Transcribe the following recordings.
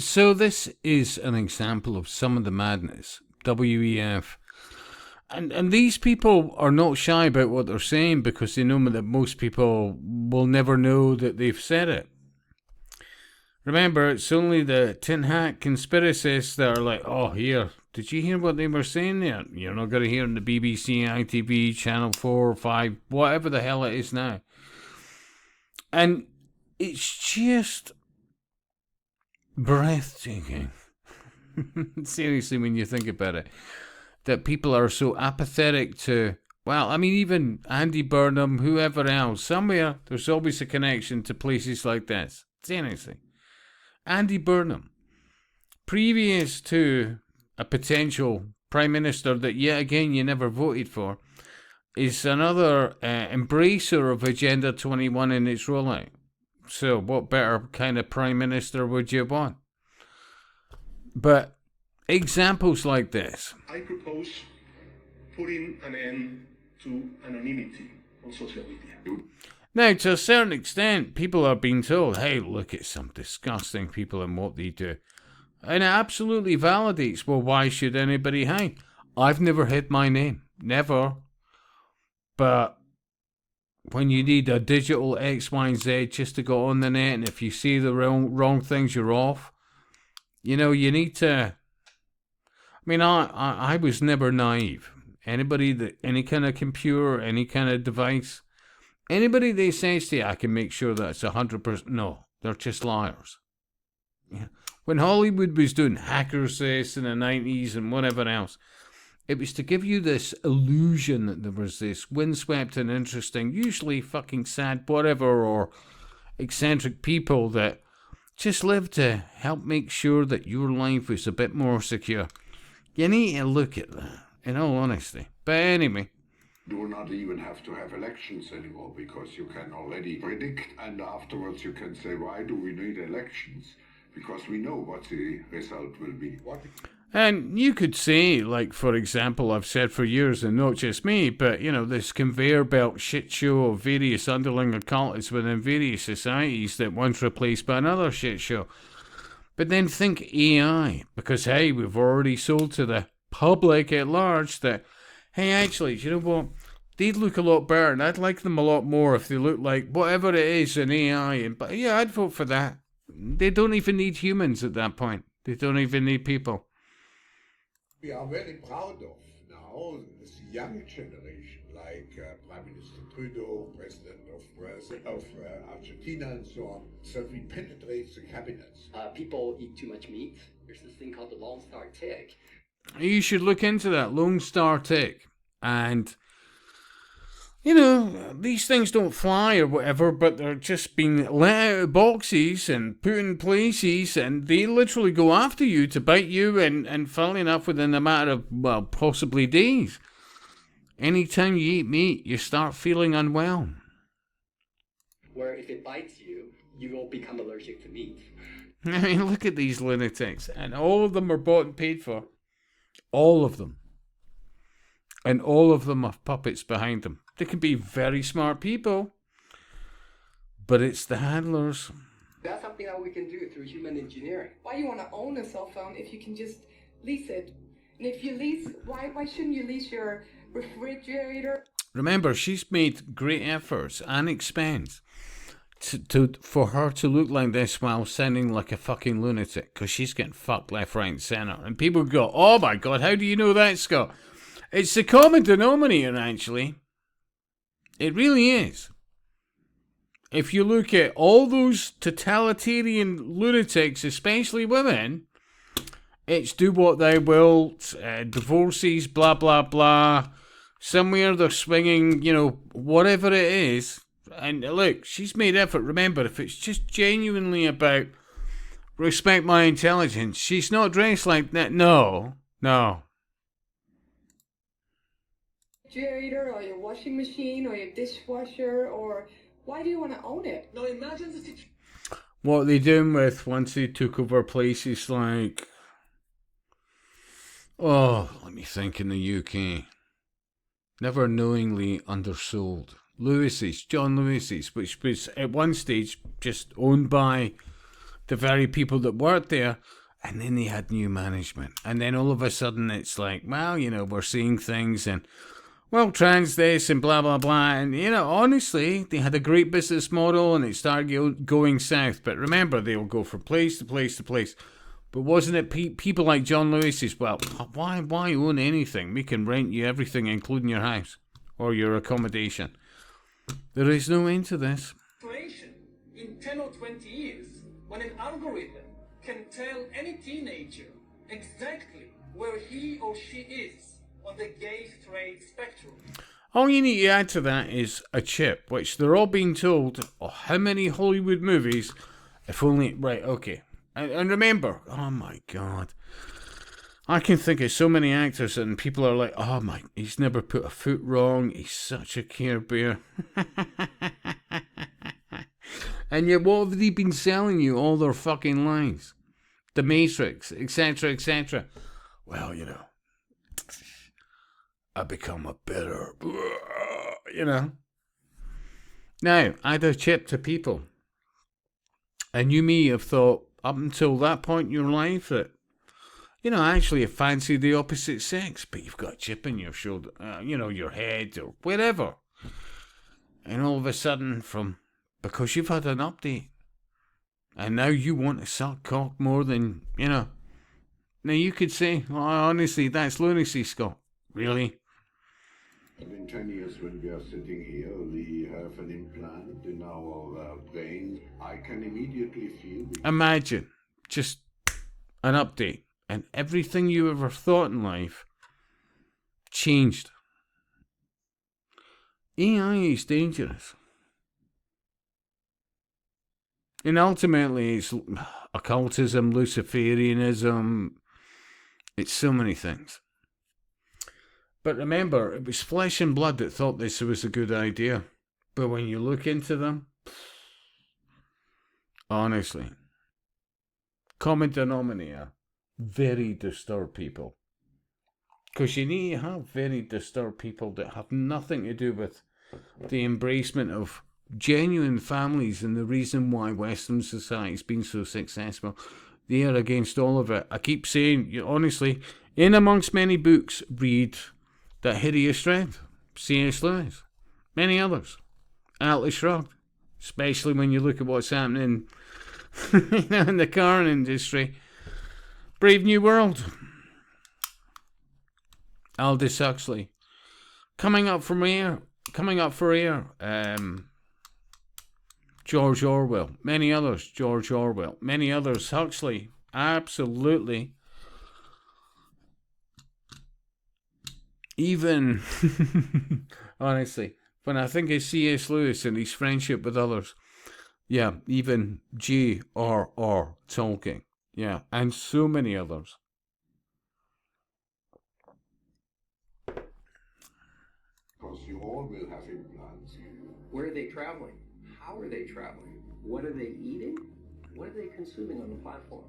So this is an example of some of the madness. WEF. And these people are not shy about what they're saying because they know that most people will never know that they've said it. Remember, it's only the tin hat conspiracists that are like, oh, here, did you hear what they were saying there? You're not going to hear on the BBC, ITV, Channel 4, 5, whatever the hell it is now. And it's just breathtaking. Seriously, when you think about it, that people are so apathetic to, well, I mean, even Andy Burnham, whoever else, somewhere there's always a connection to places like this. Seriously. Andy Burnham, previous to a potential Prime Minister that yet again you never voted for, is another embracer of Agenda 21 in its rollout. So what better kind of Prime Minister would you want? But examples like this. I propose putting an end to anonymity on social media. Now, to a certain extent, people are being told, hey, look at some disgusting people and what they do. And it absolutely validates, well, why should anybody hide? I've never hid my name. Never. But when you need a digital X, Y, and Z just to go on the net, and if you see the wrong things, you're off. You know, you need to... I mean, I was never naive. Anybody that, any kind of computer, any kind of device, anybody that says to you, I can make sure that it's 100%, no, they're just liars. Yeah. When Hollywood was doing hackers this in the 90s and whatever else, it was to give you this illusion that there was this windswept and interesting, usually fucking sad, whatever, or eccentric people that just lived to help make sure that your life was a bit more secure. You need to look at that, in all honesty. But anyway. Do not even have to have elections anymore because you can already predict, and afterwards you can say, why do we need elections? Because we know what the result will be. And you could say, like, for example, I've said for years, and not just me, but, you know, this conveyor belt shit show of various underlying occultists within various societies that one's replaced by another shit show. But then think AI, because, hey, we've already sold to the public at large that, hey, actually, do you know what? They'd look a lot better, and I'd like them a lot more if they look like whatever it is in AI. But yeah, I'd vote for that. They don't even need humans at that point. They don't even need people. We are very proud of now this young generation, like Prime Minister Trudeau, President of Argentina, and so on. So we penetrate the cabinets. People eat too much meat. There's this thing called the Lone Star tick. You should look into that Lone Star tick. And, you know, these things don't fly or whatever, but they're just being let out of boxes and put in places, and they literally go after you to bite you, and funnily enough, within a matter of, well, possibly days. Anytime you eat meat, you start feeling unwell. Where if it bites you, you will become allergic to meat. I mean, look at these lunatics, and all of them are bought and paid for. All of them. And all of them have puppets behind them. They can be very smart people, but it's the handlers. That's something that we can do through human engineering. Why you want to own a cell phone if you can just lease it? And if you lease, why shouldn't you lease your refrigerator? Remember, she's made great efforts and expense for her to look like this while sounding like a fucking lunatic, because she's getting fucked left, right, and centre. And people go, oh my God, how do you know that, Scott? It's the common denominator, actually. It really is. If you look at all those totalitarian lunatics, especially women, it's do what they will, divorces, blah, blah, blah. Somewhere they're swinging, you know, whatever it is. And look, she's made effort. Remember, if it's just genuinely about respect my intelligence, she's not dressed like that. No. Refrigerator or your washing machine or your dishwasher, or why do you want to own it? No, imagine the situation. What are they doing with once they took over places like, let me think, in the UK. Never knowingly undersold. Lewis's, John Lewis's, which was at one stage just owned by the very people that worked there. And then they had new management. And then all of a sudden it's like, well, we're seeing things and, well, trans this and blah, blah, blah. And, honestly, they had a great business model and it started going south. But remember, they'll go from place to place to place. But wasn't it people like John Lewis as well? Why own anything? We can rent you everything, including your house or your accommodation. There is no end to this. In 10 or 20 years, when an algorithm can tell any teenager exactly where he or she is on the gay-straight spectrum. All you need to add to that is a chip, which they're all being told, how many Hollywood movies, if only, right, okay. And remember, oh my God, I can think of so many actors and people are like, oh my, he's never put a foot wrong, he's such a Care Bear. And yet, what have they been selling you all their fucking lives? The Matrix, etc., etc. Well, I become a better, Now, add a chip to people. And you may have thought, up until that point in your life, that, actually you fancy the opposite sex, but you've got a chip in your shoulder, your head or wherever. And all of a sudden, because you've had an update, and now you want to suck cock more than, Now you could say, well, honestly, that's lunacy, Scott. Really? In 10 years, when we are sitting here, we have an implant in our brain. I can immediately feel... Imagine just an update, and everything you ever thought in life changed. AI is dangerous. And ultimately, it's occultism, Luciferianism, it's so many things. But remember, it was flesh and blood that thought this was a good idea. But when you look into them, honestly, common denominator, very disturbed people. Because you need to have very disturbed people that have nothing to do with the embracement of genuine families and the reason why Western society's been so successful. They are against all of it. I keep saying, honestly, in amongst many books, read That Hideous Strength, C.S. Lewis, many others, Atlas Shrugged, especially when you look at what's happening in the car industry. Brave New World, Aldous Huxley, coming up for air, George Orwell, many others, Huxley, absolutely. Even, honestly, when I think of C.S. Lewis and his friendship with others, yeah, even J.R.R. Tolkien, yeah, and so many others. Because you all will have implants. Where are they traveling? How are they traveling? What are they eating? What are they consuming on the platform?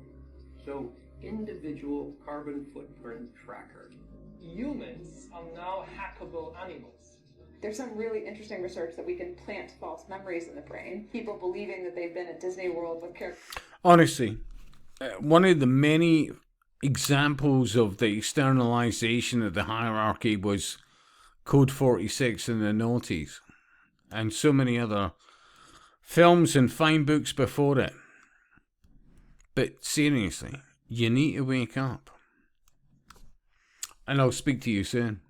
So, individual carbon footprint tracker. Humans are now hackable animals. There's some really interesting research that we can plant false memories in the brain. People believing that they've been at Disney World with characters. Honestly, one of the many examples of the externalization of the hierarchy was Code 46 in the noughties, and so many other films and fine books before it. But seriously, you need to wake up. And I'll speak to you soon.